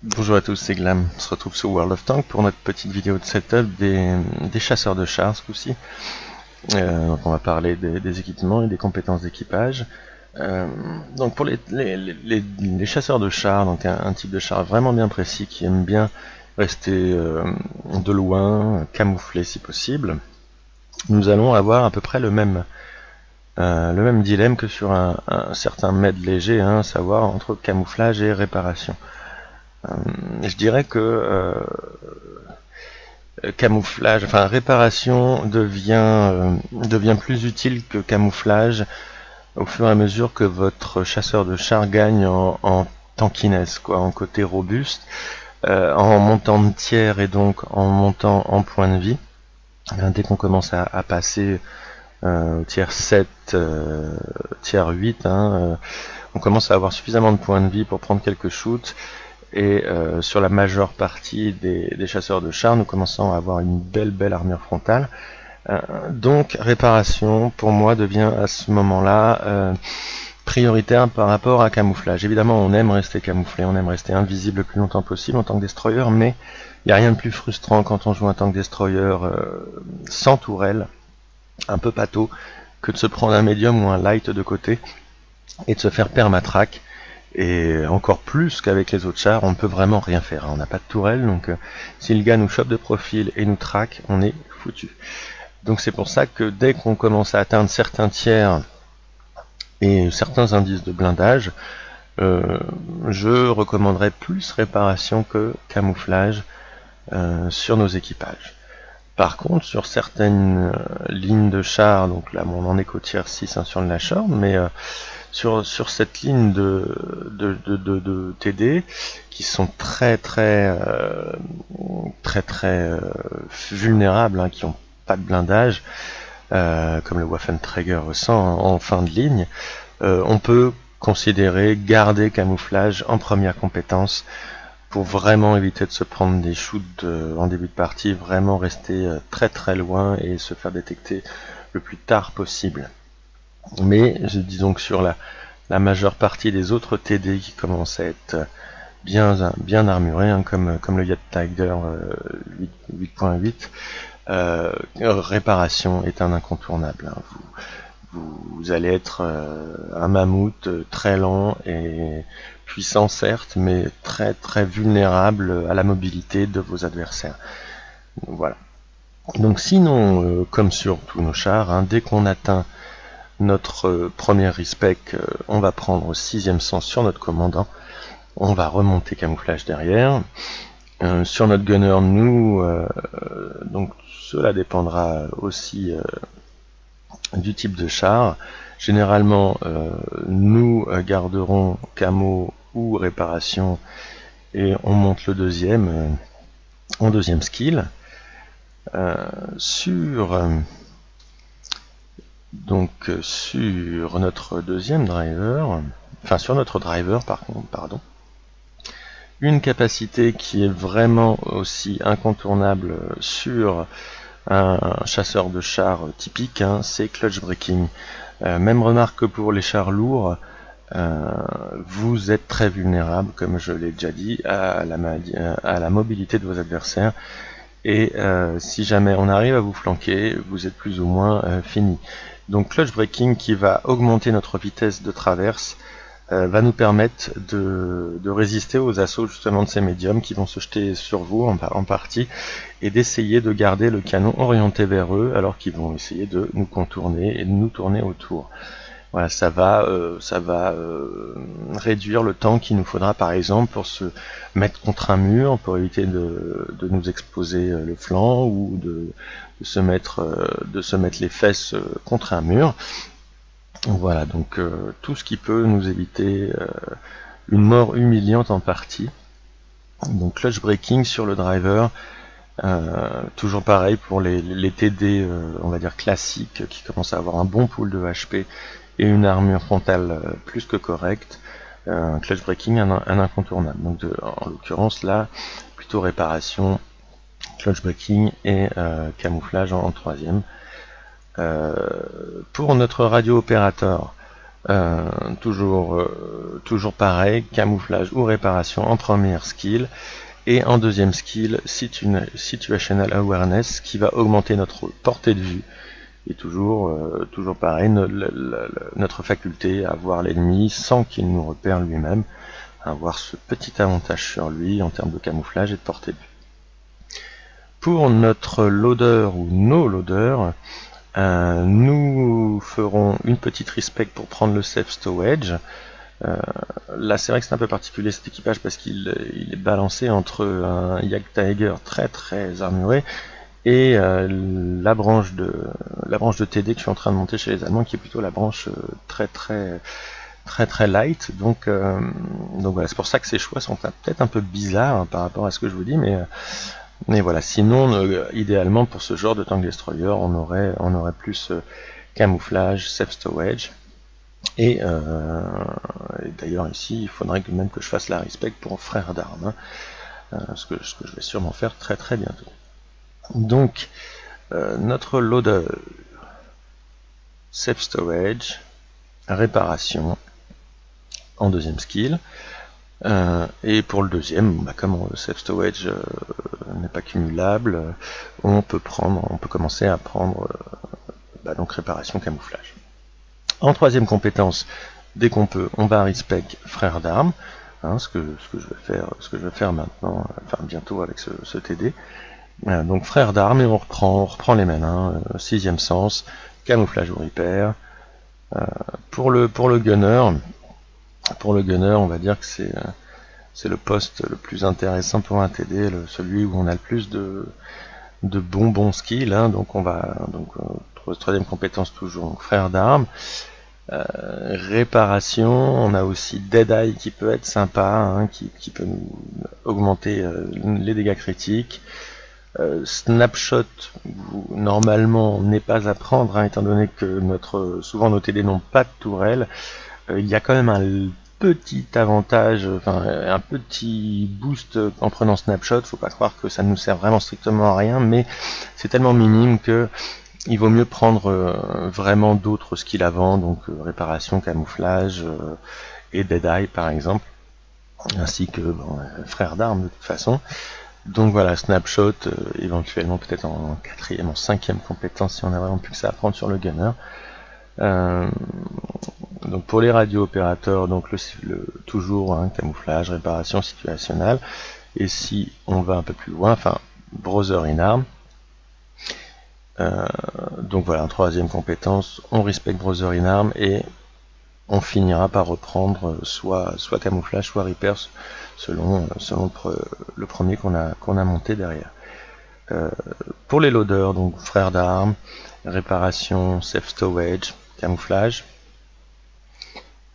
Bonjour à tous, c'est Glam. On se retrouve sur World of Tanks pour notre petite vidéo de setup des chasseurs de chars ce coup-ci. Donc on va parler des équipements et des compétences d'équipage. Donc pour les chasseurs de chars, donc un type de char vraiment bien précis qui aime bien rester de loin, camouflé si possible, nous allons avoir à peu près le même dilemme que sur un certain med léger, hein, à savoir entre camouflage et réparation. Je dirais que camouflage, enfin réparation devient plus utile que camouflage au fur et à mesure que votre chasseur de char gagne en tankiness, quoi, en côté robuste, en montant de tiers et donc en montant en point de vie. Dès qu'on commence à passer au tiers 7, tiers 8, hein, on commence à avoir suffisamment de points de vie pour prendre quelques shoots. Et sur la majeure partie des chasseurs de chars, nous commençons à avoir une belle armure frontale. Donc réparation, pour moi, devient à ce moment-là prioritaire par rapport à camouflage. Évidemment, on aime rester camouflé, on aime rester invisible le plus longtemps possible en tant que destroyer, mais il n'y a rien de plus frustrant quand on joue un tank destroyer sans tourelle, un peu pâteau, que de se prendre un médium ou un light de côté et de se faire permatrack. Et encore plus qu'avec les autres chars, on ne peut vraiment rien faire. On n'a pas de tourelle, donc si le gars nous chope de profil et nous traque, on est foutu. Donc c'est pour ça que dès qu'on commence à atteindre certains tiers et certains indices de blindage, je recommanderais plus réparation que camouflage sur nos équipages. Par contre, sur certaines lignes de chars, donc là on en est qu'au tiers 6 hein, sur le Nashorn, mais sur cette ligne de TD qui sont très vulnérables, hein, qui n'ont pas de blindage, comme le Waffenträger 100 en fin de ligne, on peut considérer garder camouflage en première compétence pour vraiment éviter de se prendre des shoots en début de partie, vraiment rester très loin et se faire détecter le plus tard possible. Mais disons que sur la majeure partie des autres TD qui commencent à être bien armurés, hein, comme le Jagdtiger 8.8, réparation est un incontournable. Hein. Vous allez être un mammouth très lent et puissant certes, mais très vulnérable à la mobilité de vos adversaires. Voilà. Donc sinon, comme sur tous nos chars, hein, dès qu'on atteint notre premier respec, on va prendre au 6e sens sur notre commandant. On va remonter camouflage derrière. Sur notre gunner, nous, donc cela dépendra aussi du type de char. Généralement, nous garderons camo ou réparation et on monte le deuxième en deuxième skill. Sur notre deuxième driver, enfin sur notre driver par contre, pardon, une capacité qui est vraiment aussi incontournable sur un chasseur de chars typique, hein, c'est clutch breaking. Même remarque que pour les chars lourds, vous êtes très vulnérable, comme je l'ai déjà dit, à la mobilité de vos adversaires. Et si jamais on arrive à vous flanquer, vous êtes plus ou moins fini. Donc clutch breaking qui va augmenter notre vitesse de traverse va nous permettre de résister aux assauts justement de ces médiums qui vont se jeter sur vous en partie et d'essayer de garder le canon orienté vers eux alors qu'ils vont essayer de nous contourner et de nous tourner autour. Voilà, ça va réduire le temps qu'il nous faudra par exemple pour se mettre contre un mur, pour éviter de nous exposer le flanc ou de se mettre les fesses contre un mur. Voilà, donc tout ce qui peut nous éviter une mort humiliante en partie. Donc clutch breaking sur le driver, toujours pareil pour les TD, on va dire classiques, qui commencent à avoir un bon pool de HP et une armure frontale plus que correcte. Clutch breaking un incontournable. Donc en l'occurrence là, plutôt réparation, clutch breaking et camouflage en troisième. Pour notre radio opérateur, Toujours pareil, camouflage ou réparation en première skill, et en deuxième skill, situational awareness, qui va augmenter notre portée de vue, et toujours pareil, notre faculté à voir l'ennemi sans qu'il nous repère lui-même, avoir ce petit avantage sur lui en termes de camouflage et de portée de vue. Pour notre loader ou nos loaders, nous ferons une petite respect pour prendre le safe stowage. Là c'est vrai que c'est un peu particulier cet équipage parce qu'il est balancé entre un Jagdtiger très très armuré et la branche de TD que je suis en train de monter chez les Allemands, qui est plutôt la branche très light. Donc voilà, c'est pour ça que ces choix sont peut-être un peu bizarres par rapport à ce que je vous dis, mais voilà, sinon idéalement pour ce genre de tank destroyer on aurait plus camouflage, safe stowage, et d'ailleurs ici il faudrait même que je fasse la respect pour frère d'armes, ce que je vais sûrement faire très bientôt. Donc notre loader, safe storage, réparation en deuxième skill, et pour le deuxième, comme le safe storage n'est pas cumulable, on peut commencer à prendre donc réparation, camouflage. En troisième compétence, dès qu'on peut, on va respect frère d'armes, ce que je vais faire maintenant, enfin bientôt avec ce TD. Donc frère d'armes, et on reprend les mêmes, sixième sens, camouflage ou repair. Pour le gunner, on va dire que c'est le poste le plus intéressant pour un TD, celui où on a le plus de bons skills, donc on va troisième compétence toujours, donc frère d'armes. Réparation, on a aussi Dead Eye qui peut être sympa, qui peut nous augmenter les dégâts critiques. Snapshot, normalement n'est pas à prendre, étant donné que souvent nos TD n'ont pas de tourelle. Il y a quand même un petit avantage, un petit boost en prenant Snapshot. Faut pas croire que ça nous sert vraiment strictement à rien, mais c'est tellement minime que il vaut mieux prendre vraiment d'autres skills avant, donc réparation, camouflage et Dead Eye par exemple, ainsi que frère d'armes de toute façon. Donc voilà, Snapshot, éventuellement peut-être en quatrième, en cinquième compétence si on a vraiment plus que ça à prendre sur le gunner. Donc pour les radio-opérateurs, donc toujours camouflage, réparation situationnelle. Et si on va un peu plus loin, browser in arm. Donc voilà, en troisième compétence, on respecte browser in arm et on finira par reprendre soit camouflage, soit repair, selon le premier qu'on a monté derrière. Pour les loaders, donc frère d'armes, réparation, safe stowage, camouflage,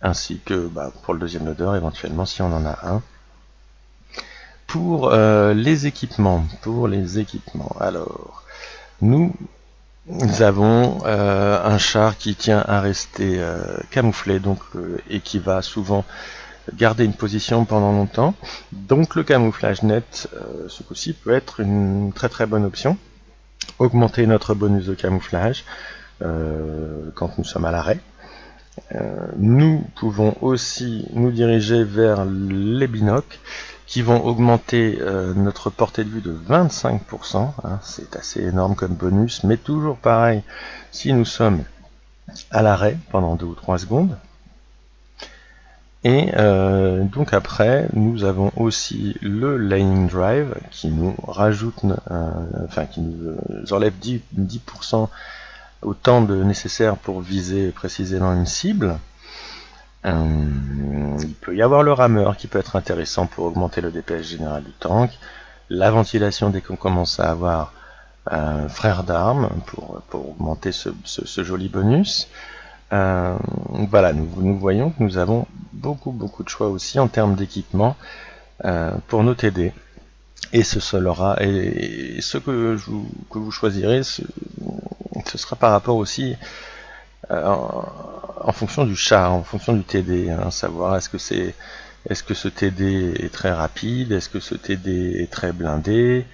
ainsi que pour le deuxième loader éventuellement si on en a un. Pour les équipements, alors nous avons un char qui tient à rester camouflé, et qui va souvent garder une position pendant longtemps. Donc le camouflage net, ce coup-ci, peut être une très bonne option. Augmenter notre bonus de camouflage quand nous sommes à l'arrêt. Nous pouvons aussi nous diriger vers les binocles qui vont augmenter notre portée de vue de 25%. C'est assez énorme comme bonus, mais toujours pareil si nous sommes à l'arrêt pendant 2 ou 3 secondes. Et donc après, nous avons aussi le Laning Drive qui nous rajoute, qui nous enlève 10% au temps nécessaire pour viser précisément une cible. Il peut y avoir le rameur qui peut être intéressant pour augmenter le DPS général du tank. La ventilation dès qu'on commence à avoir un frère d'armes pour augmenter ce joli bonus. Voilà, nous voyons que nous avons beaucoup de choix aussi en termes d'équipement pour nos TD. Et ce que vous choisirez, ce sera par rapport aussi en fonction du char, en fonction du TD, savoir est-ce que ce TD est très rapide, est-ce que ce TD est très blindé,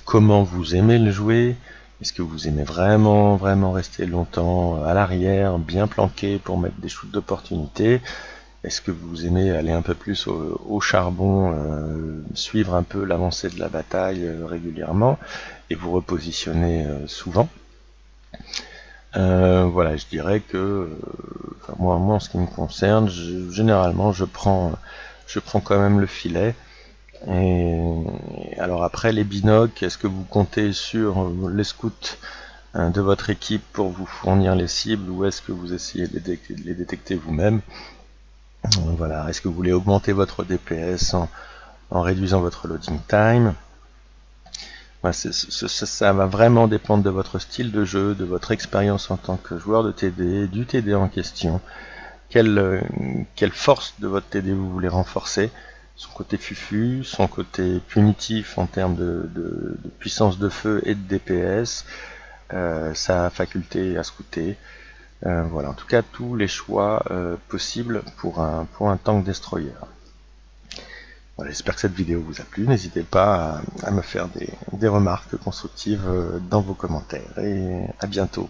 comment vous aimez le jouer, Est-ce que vous aimez vraiment rester longtemps à l'arrière, bien planqué pour mettre des shoots d'opportunité? Est-ce que vous aimez aller un peu plus au charbon, suivre un peu l'avancée de la bataille régulièrement et vous repositionner souvent? Voilà, je dirais que moi en ce qui me concerne, généralement je prends quand même le filet. Et alors après les binocles, est-ce que vous comptez sur les scouts de votre équipe pour vous fournir les cibles, ou est-ce que vous essayez de les détecter vous-même? Voilà, est-ce que vous voulez augmenter votre DPS en réduisant votre loading time? Voilà, ça va vraiment dépendre de votre style de jeu, de votre expérience en tant que joueur de TD, du TD en question. Quelle force de votre TD vous voulez renforcer? Son côté fufu, son côté punitif en termes de puissance de feu et de DPS, sa faculté à scouter. Voilà, en tout cas tous les choix possibles pour un tank destroyer. Voilà, j'espère que cette vidéo vous a plu. N'hésitez pas à me faire des remarques constructives dans vos commentaires, et à bientôt.